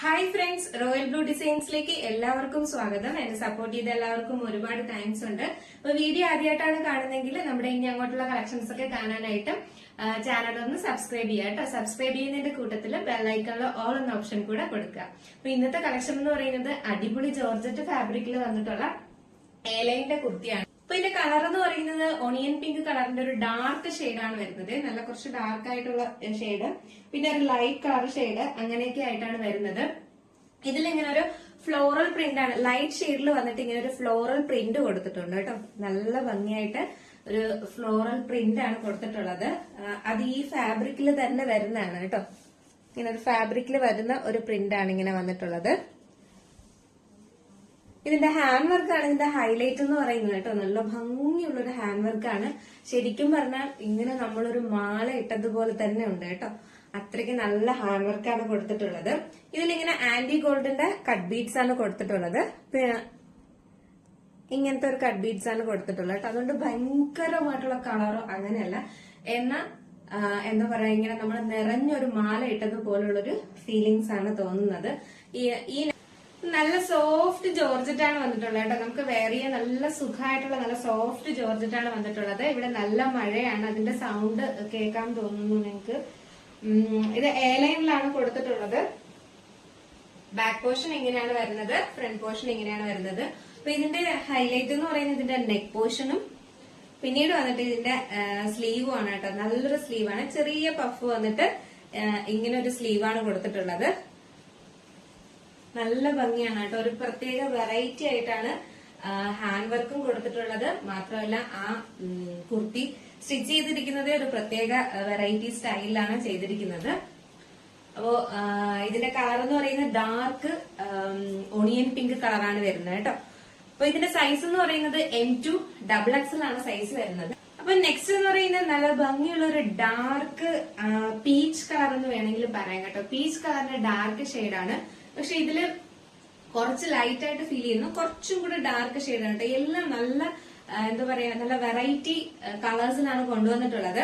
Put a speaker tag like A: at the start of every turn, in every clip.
A: Hi friends, royal blue ഡിസൈൻസിലേക്ക് എല്ലാവർക്കും സ്വാഗതം. എന്നെ സപ്പോർട്ട് ചെയ്ത എല്ലാവർക്കും ഒരുപാട് താങ്ക്സ് ഉണ്ട്. അപ്പൊ വീഡിയോ ആദ്യമായിട്ടാണ് കാണുന്നതെങ്കിൽ നമ്മുടെ ഇനി അങ്ങോട്ടുള്ള കളക്ഷൻസ് ഒക്കെ കാണാനായിട്ട് ചാനൽ ഒന്ന് സബ്സ്ക്രൈബ് ചെയ്യുക കേട്ടോ. സബ്സ്ക്രൈബ് ചെയ്യുന്നതിന്റെ കൂട്ടത്തിൽ ബെല്ലൈക്കണിൽ ഓൾ എന്ന ഓപ്ഷൻ കൂടെ കൊടുക്കുക. അപ്പൊ ഇന്നത്തെ കളക്ഷൻ എന്ന് പറയുന്നത് അടിപൊളി ജോർജറ്റ് ഫാബ്രിക്കിൽ വന്നിട്ടുള്ള ഏലൈന്റെ കുർത്തിയാണ്. അപ്പൊ ഇതിന്റെ കളർ എന്ന് പറയുന്നത് ഓണിയൻ പിങ്ക് കളറിന്റെ ഒരു ഡാർക്ക് ഷെയ്ഡാണ് വരുന്നത്. നല്ല കുറച്ച് ഡാർക്ക് ആയിട്ടുള്ള ഷെയ്ഡ്, പിന്നെ ഒരു ലൈറ്റ് കളർ ഷെയ്ഡ്, അങ്ങനെയൊക്കെ ആയിട്ടാണ് വരുന്നത്. ഇതിലിങ്ങനെ ഒരു ഫ്ലോറൽ പ്രിന്റ് ആണ്, ലൈറ്റ് ഷെയ്ഡിൽ വന്നിട്ട് ഇങ്ങനെ ഒരു ഫ്ലോറൽ പ്രിന്റ് കൊടുത്തിട്ടുണ്ട് കേട്ടോ. നല്ല ഭംഗിയായിട്ട് ഒരു ഫ്ലോറൽ പ്രിന്റ് ആണ് കൊടുത്തിട്ടുള്ളത്. അത് ഈ ഫാബ്രിക്കിൽ തന്നെ വരുന്നതാണ് കേട്ടോ. ഇങ്ങനെ ഒരു ഫാബ്രിക്കിൽ വരുന്ന ഒരു പ്രിന്റ് ആണ് ഇങ്ങനെ വന്നിട്ടുള്ളത്. ഇതിന്റെ ഹാൻഡ് വർക്കാണ് ഇതിന്റെ ഹൈലൈറ്റ് എന്ന് പറയുന്നത് കേട്ടോ. നല്ല ഭംഗിയുള്ള ഒരു ഹാൻഡ് വർക്കാണ്. ശരിക്കും പറഞ്ഞാൽ ഇങ്ങനെ നമ്മളൊരു മാല ഇട്ടതുപോലെ തന്നെ ഉണ്ട് കേട്ടോ. അത്രയ്ക്ക് നല്ല ഹാൻഡ് വർക്കാണ് കൊടുത്തിട്ടുള്ളത്. ഇതിലിങ്ങനെ ആന്റി ഗോൾഡിന്റെ കട്ട് ബീഡ്സ് ആണ് കൊടുത്തിട്ടുള്ളത്. ഇങ്ങനത്തെ ഒരു കട്ട് ബീഡ്സ് ആണ് കൊടുത്തിട്ടുള്ളത് കേട്ടോ. അതുകൊണ്ട് ഭയങ്കരമായിട്ടുള്ള കളറോ അങ്ങനെയല്ല, എന്നാൽ എന്താ പറയാ, ഇങ്ങനെ നമ്മൾ നിറഞ്ഞൊരു മാല ഇട്ടതുപോലുള്ളൊരു ഫീലിങ്സ് ആണ് തോന്നുന്നത്. ഈ നല്ല സോഫ്റ്റ് ജോർജറ്റ് ആണ് വന്നിട്ടുള്ളത് കേട്ടോ. നമുക്ക് വെയർ ചെയ്യാൻ നല്ല സുഖമായിട്ടുള്ള നല്ല സോഫ്റ്റ് ജോർജറ്റ് ആണ് വന്നിട്ടുള്ളത്. ഇവിടെ നല്ല മഴയാണ്, അതിന്റെ സൗണ്ട് കേൾക്കാൻ തോന്നുന്നു നിങ്ങൾക്ക്. ഇത് എ ലൈനിലാണ് കൊടുത്തിട്ടുള്ളത്. ബാക്ക് പോർഷൻ ഇങ്ങനെയാണ് വരുന്നത്, ഫ്രണ്ട് പോർഷൻ ഇങ്ങനെയാണ് വരുന്നത്. അപ്പൊ ഇതിന്റെ ഹൈലൈറ്റ് എന്ന് പറയുന്നത് ഇതിന്റെ നെക്ക് പോർഷനും പിന്നീട് വന്നിട്ട് ഇതിന്റെ സ്ലീവും ആണ് കേട്ടോ. നല്ലൊരു സ്ലീവാണ്, ചെറിയ പഫ് വന്നിട്ട് ഇങ്ങനെ ഒരു സ്ലീവാണ് കൊടുത്തിട്ടുള്ളത്. നല്ല ഭംഗിയാണ് കേട്ടോ. ഒരു പ്രത്യേക വെറൈറ്റി ആയിട്ടാണ് ഹാൻഡ് വർക്കും കൊടുത്തിട്ടുള്ളത്. മാത്രമല്ല ആ കുർത്തി സ്റ്റിച്ച് ചെയ്തിരിക്കുന്നത് ഒരു പ്രത്യേക വെറൈറ്റി സ്റ്റൈലിലാണ് ചെയ്തിരിക്കുന്നത്. അപ്പോ ഇതിന്റെ കളർ എന്ന് പറയുന്നത് ഡാർക്ക് ഓണിയൻ പിങ്ക് കളറാണ് വരുന്നത് കേട്ടോ. അപ്പൊ ഇതിന്റെ സൈസ് എന്ന് പറയുന്നത് M2 XXL ആണ് സൈസ് വരുന്നത്. അപ്പൊ നെക്സ്റ്റ് എന്ന് പറയുന്നത് നല്ല ഭംഗിയുള്ള ഒരു ഡാർക്ക് പീച്ച് കളർ എന്ന് വേണമെങ്കിൽ പറയാം കേട്ടോ. പീച്ച് കളറിന്റെ ഡാർക്ക് ഷെയ്ഡാണ്. പക്ഷെ ഇതില് കുറച്ച് ലൈറ്റ് ആയിട്ട് ഫീൽ ചെയ്യുന്നു, കുറച്ചും കൂടെ ഡാർക്ക് ഷെയ്ഡാണ് കേട്ടോ. എല്ലാം നല്ല എന്താ പറയാ, നല്ല വെറൈറ്റി കളേഴ്സിലാണ് കൊണ്ടുവന്നിട്ടുള്ളത്.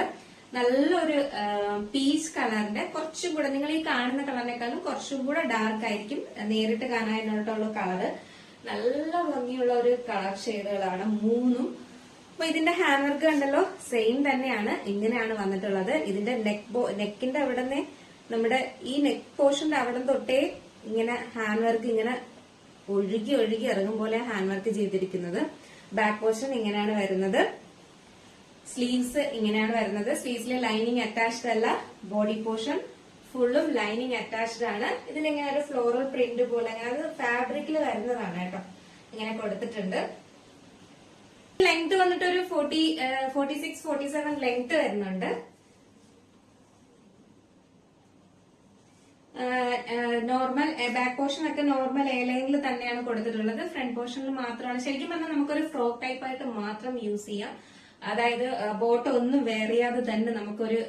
A: നല്ലൊരു പീച്ച് കളറിന്റെ കുറച്ചും കൂടെ, നിങ്ങൾ ഈ കാണുന്ന കളറിനേക്കാളും കുറച്ചും കൂടെ ഡാർക്ക് ആയിരിക്കും നേരിട്ട് കാണാനായിട്ടുള്ള കളറ്. നല്ല ഭംഗിയുള്ള ഒരു കളർ ഷെയ്ഡുകളാണ് മൂന്നും. അപ്പൊ ഇതിന്റെ ഹാൻഡ് വർക്ക് കണ്ടല്ലോ, സെയിം തന്നെയാണ്, ഇങ്ങനെയാണ് വന്നിട്ടുള്ളത്. ഇതിന്റെ നെക്കിന്റെ അവിടെ നിന്ന് നമ്മുടെ ഈ നെക്ക് പോർഷന്റെ അവിടെ തൊട്ടേ ഇങ്ങനെ ഹാൻഡ് വർക്ക് ഇങ്ങനെ ഒഴുകി ഒഴുകി ഇറങ്ങും പോലെ ഹാൻഡ് വർക്ക് ചെയ്തിരിക്കുന്നത്. ബാക്ക് പോർഷൻ ഇങ്ങനെയാണ് വരുന്നത്. സ്ലീവ്സ് ഇങ്ങനെയാണ് വരുന്നത്. സ്ലീവ്സിലെ ലൈനിങ് അറ്റാച്ച്ഡ് അല്ല, ബോഡി പോർഷൻ ഫുള്ളും ലൈനിങ് അറ്റാച്ച്ഡ് ആണ്. ഇതിലിങ്ങനെ ഒരു ഫ്ലോറൽ പ്രിന്റ് പോലെ അങ്ങനെ ഫാബ്രിക്കിൽ വരുന്നതാണ് കേട്ടോ. ഇങ്ങനെ കൊടുത്തിട്ടുണ്ട്. ലെങ്ത് വന്നിട്ട് ഒരു 46-47 ലെങ്ത് വരുന്നുണ്ട്. നോർമൽ ബാക്ക് പോർഷൻ ഒക്കെ നോർമൽ എ ലൈനിൽ തന്നെയാണ് കൊടുത്തിട്ടുള്ളത്. ഫ്രണ്ട് പോർഷനിൽ മാത്രമാണ്. ശരിക്കും പറഞ്ഞാൽ നമുക്കൊരു ഫ്രോക്ക് ടൈപ്പ് ആയിട്ട് മാത്രം യൂസ് ചെയ്യാം. അതായത് ബോട്ടം ഒന്നും വെയർ ചെയ്യാതെ തന്നെ നമുക്കൊരു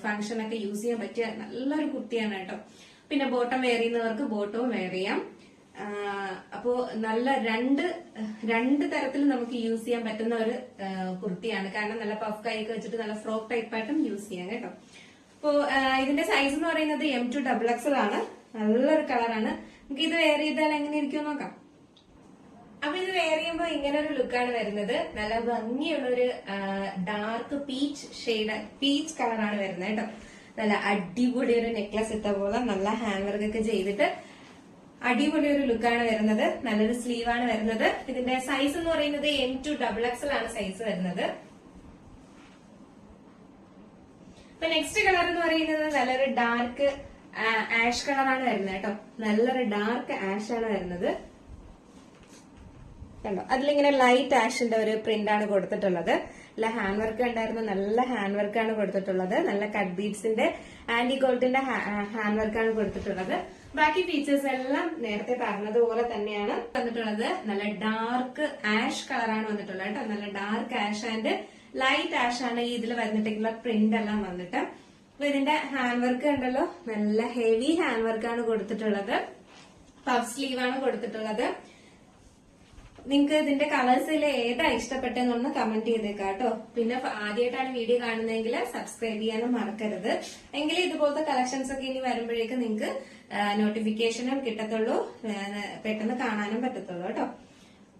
A: ഫംഗ്ഷൻ ഒക്കെ യൂസ് ചെയ്യാൻ പറ്റിയ നല്ലൊരു കുർത്തിയാണ് കേട്ടോ. പിന്നെ ബോട്ടം വെയർ ചെയ്യുന്നവർക്ക് ബോട്ടവും വെയർ ചെയ്യാം. അപ്പോ നല്ല രണ്ട് തരത്തിൽ നമുക്ക് യൂസ് ചെയ്യാൻ പറ്റുന്ന ഒരു കുർത്തിയാണ്. കാരണം നല്ല പഫ് കൈയൊക്കെ വെച്ചിട്ട് നല്ല ഫ്രോക്ക് ടൈപ്പ് ആയിട്ടും യൂസ് ചെയ്യാം കേട്ടോ. അപ്പോ ഇതിന്റെ സൈസ് എന്ന് പറയുന്നത് M2 XXL ആണ്. നല്ലൊരു കളറാണ്. നമുക്ക് ഇത് വെയർ ചെയ്താൽ എങ്ങനെ ഇരിക്കും നോക്കാം. അപ്പൊ ഇത് വെയർ ചെയ്യുമ്പോൾ ഇങ്ങനെ ഒരു ലുക്കാണ് വരുന്നത്. നല്ല ഭംഗിയുള്ള ഒരു ഡാർക്ക് പീച്ച് കളറാണ് വരുന്നത് കേട്ടോ. നല്ല അടിപൊളി ഒരു നെക്ലസ് ഇട്ട പോലെ നല്ല ഹാൻഡ് വർക്ക് ഒക്കെ ചെയ്തിട്ട് അടിപൊളി ഒരു ലുക്കാണ് വരുന്നത്. നല്ലൊരു സ്ലീവാണ് വരുന്നത്. ഇതിന്റെ സൈസ് എന്ന് പറയുന്നത് M2 XXL ആണ് സൈസ് വരുന്നത്. ഇപ്പൊ നെക്സ്റ്റ് കളർ എന്ന് പറയുന്നത് നല്ലൊരു ഡാർക്ക് ആഷ് കളറാണ് വരുന്നത് കേട്ടോ. നല്ലൊരു ഡാർക്ക് ആഷ് ആണ് വരുന്നത് കണ്ടോ. അതിലിങ്ങനെ ലൈറ്റ് ആഷിന്റെ ഒരു പ്രിന്റ് ആണ് കൊടുത്തിട്ടുള്ളത്. നല്ല ഹാൻഡ് വർക്ക് ഉണ്ടായിരുന്നു, നല്ല ഹാൻഡ് വർക്കാണ് കൊടുത്തിട്ടുള്ളത്. നല്ല കട്ട് ബീഡ്സിന്റെ ആന്റി ഗോൾഡിന്റെ ഹാൻഡ് വർക്കാണ് കൊടുത്തിട്ടുള്ളത്. ബാക്കി ഫീച്ചേഴ്സ് എല്ലാം നേരത്തെ പറഞ്ഞതുപോലെ തന്നെയാണ് വന്നിട്ടുള്ളത്. നല്ല ഡാർക്ക് ആഷ് കളറാണ് വന്നിട്ടുള്ളത് കേട്ടോ. നല്ല dark ash and light ash ആണ് ഇതിൽ വന്നിട്ടുള്ള പ്രിന്റ് എല്ലാം വന്നിട്ട്. അപ്പൊ ഇതിന്റെ ഹാൻഡ് വർക്ക് ഉണ്ടല്ലോ, നല്ല ഹെവി ഹാൻഡ് വർക്കാണ് കൊടുത്തിട്ടുള്ളത്. പഫ് സ്ലീവ് ആണ് കൊടുത്തിട്ടുള്ളത്. നിങ്ങൾക്ക് ഇതിന്റെ കളേഴ്സിൽ ഏതാ ഇഷ്ടപ്പെട്ടെന്നൊന്ന് കമന്റ് ചെയ്തേക്കാം കേട്ടോ. പിന്നെ ആദ്യമായിട്ടാണ് വീഡിയോ കാണുന്നതെങ്കിൽ സബ്സ്ക്രൈബ് ചെയ്യാനും മറക്കരുത്. എങ്കിലും ഇതുപോലത്തെ കളക്ഷൻസ് ഒക്കെ ഇനി വരുമ്പോഴേക്കും നിങ്ങൾക്ക് നോട്ടിഫിക്കേഷനും കിട്ടത്തുള്ളൂ, പെട്ടെന്ന് കാണാനും പറ്റത്തുള്ളൂ കേട്ടോ.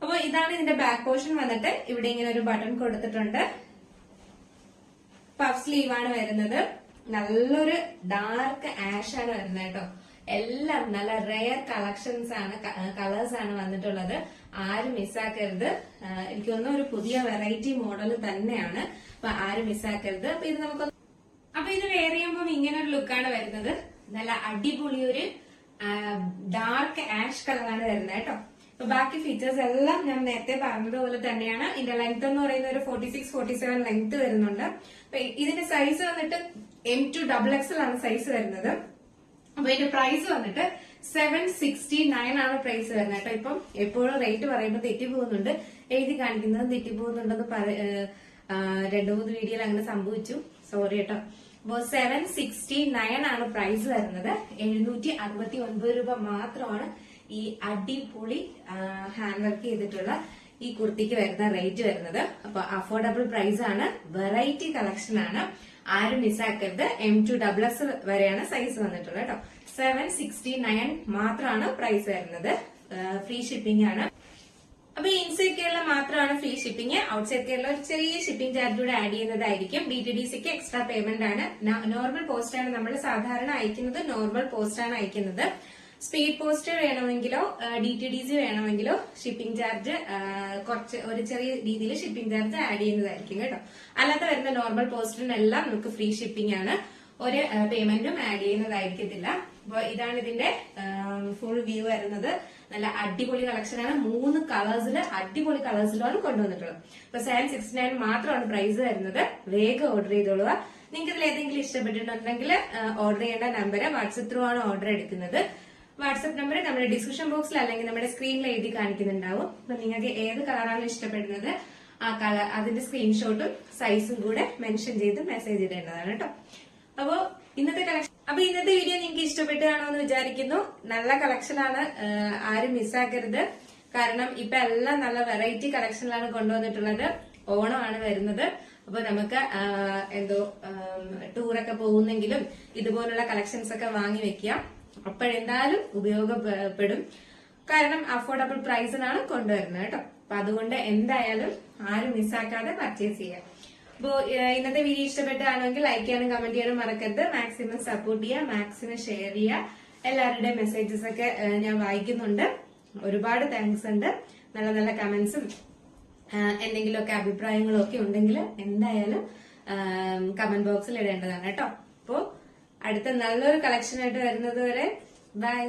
A: അപ്പൊ ഇതാണ് ഇതിന്റെ ബാക്ക് പോർഷൻ വന്നിട്ട്. ഇവിടെ ഇങ്ങനെ ഒരു ബട്ടൺ കൊടുത്തിട്ടുണ്ട്. പഫ് സ്ലീവ് ആണ് വരുന്നത്. നല്ലൊരു ഡാർക്ക് ആഷ് ആണ് വരുന്നത് കേട്ടോ. എല്ലാം നല്ല റെയർ കളക്ഷൻസ് ആണ്, കളേഴ്സ് ആണ് വന്നിട്ടുള്ളത്. ആരും മിസ്സാക്കരുത്. എനിക്ക് തോന്നുന്നു ഒരു പുതിയ വെറൈറ്റി മോഡൽ തന്നെയാണ്. അപ്പൊ ആരും മിസ്സാക്കരുത്. അപ്പൊ ഇത് വെയർ ചെയ്യുമ്പോൾ ഇങ്ങനെ ഒരു ലുക്കാണ് വരുന്നത്. നല്ല അടിപൊളി ഒരു ഡാർക്ക് ആഷ് കളറാണ് വരുന്നത് കേട്ടോ. അപ്പൊ ബാക്കി ഫീച്ചേഴ്സ് എല്ലാം ഞാൻ നേരത്തെ പറഞ്ഞതുപോലെ തന്നെയാണ്. ഇതിന്റെ ലെങ്ത് എന്ന് പറയുന്ന ഒരു 46-47 ലെങ്ത് വരുന്നുണ്ട്. അപ്പൊ ഇതിന്റെ സൈസ് വന്നിട്ട് M2XXL ആണ് സൈസ് വരുന്നത്. അപ്പൊ ഇതിന്റെ പ്രൈസ് വന്നിട്ട് 769 ആണ് പ്രൈസ് വരുന്നത് കേട്ടോ. ഇപ്പം എപ്പോഴും റേറ്റ് പറയുമ്പോൾ തെറ്റി പോകുന്നുണ്ട്, എഴുതി കാണിക്കുന്നത് തെറ്റി പോകുന്നുണ്ടെന്ന് 2-3 വീഡിയോയിൽ അങ്ങനെ സംഭവിച്ചു, സോറി കേട്ടോ. അപ്പോ 769 ആണ് പ്രൈസ് വരുന്നത്. 769 രൂപ മാത്രമാണ് ഈ അടിപൊളി ഹാൻഡ് വർക്ക് ചെയ്തിട്ടുള്ള ഈ കുർത്തിക്ക് വരുന്ന റേറ്റ് വരുന്നത്. അപ്പൊ അഫോർഡബിൾ പ്രൈസ് ആണ്, വെറൈറ്റി കളക്ഷൻ ആണ്, ആരും മിസ്സാക്കരുത്. M2XXL വരെയാണ് സൈസ് വന്നിട്ടുള്ളത് കേട്ടോ. 769 മാത്രമാണ് പ്രൈസ് വരുന്നത്. ഫ്രീ ഷിപ്പിംഗ് ആണ്. അപ്പൊ ഇൻസൈഡ് കേരള മാത്രമാണ് ഫ്രീ ഷിപ്പിംഗ്. ഔട്ട്സൈഡ് കേരള ഒരു ചെറിയ ഷിപ്പിംഗ് ചാർജ് കൂടെ ആഡ് ചെയ്യുന്നതായിരിക്കും. DTDCക്ക് എക്സ്ട്രാ പേയ്മെന്റ് ആണ്. നോർമൽ പോസ്റ്റ് ആണ് നമ്മൾ സാധാരണ അയക്കുന്നത്, നോർമൽ പോസ്റ്റ് ആണ് അയക്കുന്നത്. സ്പീഡ് പോസ്റ്റ് വേണമെങ്കിലോ DTDC വേണമെങ്കിലോ ഷിപ്പിംഗ് ചാർജ് ഒരു ചെറിയ രീതിയിൽ ഷിപ്പിംഗ് ചാർജ് ആഡ് ചെയ്യുന്നതായിരിക്കും കേട്ടോ. അല്ലാതെ വരുന്ന നോർമൽ പോസ്റ്റിനെല്ലാം നമുക്ക് ഫ്രീ ഷിപ്പിംഗ് ആണ്, ഒരു പേയ്മെന്റും ആഡ് ചെയ്യുന്നതായിരിക്കത്തില്ല. അപ്പൊ ഇതാണ് ഇതിന്റെ ഫുൾ വ്യൂ വരുന്നത്. നല്ല അടിപൊളി കളക്ഷൻ ആണ്. 3 കളേഴ്സില് അടിപൊളി കളേഴ്സിലാണ് കൊണ്ടുവന്നിട്ടുള്ളത്. അപ്പൊ 769 മാത്രമാണ് പ്രൈസ് വരുന്നത്. വേഗം ഓർഡർ ചെയ്തോളുക. നിങ്ങൾക്ക് ഇതിൽ ഏതെങ്കിലും ഇഷ്ടപ്പെട്ടിട്ടുണ്ടെങ്കിൽ ഓർഡർ ചെയ്യേണ്ട നമ്പർ വാട്സ്ആപ്പ് ത്രൂ ആണ് ഓർഡർ എടുക്കുന്നത്. വാട്സ്ആപ്പ് നമ്പർ നമ്മുടെ ഡിസ്ക്രിപ്ഷൻ ബോക്സിൽ അല്ലെങ്കിൽ നമ്മുടെ സ്ക്രീനിൽ എഴുതി കാണിക്കുന്നുണ്ടാവും. അപ്പൊ നിങ്ങൾക്ക് ഏത് കളറാണ് ഇഷ്ടപ്പെടുന്നത് ആ കളർ, അതിന്റെ സ്ക്രീൻഷോട്ടും സൈസും കൂടെ മെൻഷൻ ചെയ്ത് മെസ്സേജ് ഇടേണ്ടതാണ് കേട്ടോ. അപ്പോ ഇന്നത്തെ വീഡിയോ നിങ്ങൾക്ക് ഇഷ്ടപ്പെട്ടു കാണുമെന്ന് വിചാരിക്കുന്നു. നല്ല കളക്ഷൻ ആണ്, ആരും മിസ്സാക്കരുത്. കാരണം ഇപ്പൊ എല്ലാം നല്ല വെറൈറ്റി കളക്ഷനിലാണ് കൊണ്ടുവന്നിട്ടുള്ളത്. ഓണമാണ് വരുന്നത്. അപ്പൊ നമുക്ക് ടൂറൊക്കെ പോകുന്നെങ്കിലും ഇതുപോലുള്ള കളക്ഷൻസ് ഒക്കെ വാങ്ങി വെക്കാം. അപ്പോഴെന്തായാലും ഉപയോഗപ്പെടും. കാരണം അഫോർഡബിൾ പ്രൈസിനാണ് കൊണ്ടുവരുന്നത് കേട്ടോ. അപ്പൊ അതുകൊണ്ട് എന്തായാലും ആരും മിസ്സാക്കാതെ പർച്ചേസ് ചെയ്യാം. അപ്പോ ഇന്നത്തെ വീഡിയോ ഇഷ്ടപ്പെട്ടാണെങ്കിൽ ലൈക്ക് ചെയ്യാനും കമന്റ് ചെയ്യാനും മറക്കരുത്. മാക്സിമം സപ്പോർട്ട് ചെയ്യുക, മാക്സിമം ഷെയർ ചെയ്യുക. എല്ലാവരുടെയും മെസ്സേജസ് ഒക്കെ ഞാൻ വായിക്കുന്നുണ്ട്. ഒരുപാട് താങ്ക്സ് ഉണ്ട്. നല്ല നല്ല കമന്റ്സും എന്തെങ്കിലുമൊക്കെ അഭിപ്രായങ്ങളും ഒക്കെ ഉണ്ടെങ്കിൽ എന്തായാലും കമന്റ് ബോക്സിൽ ഇടേണ്ടതാണ് കേട്ടോ. അപ്പോ അടുത്ത നല്ലൊരു കളക്ഷൻ ആയിട്ട് വരുന്നത് വരെ ബൈ.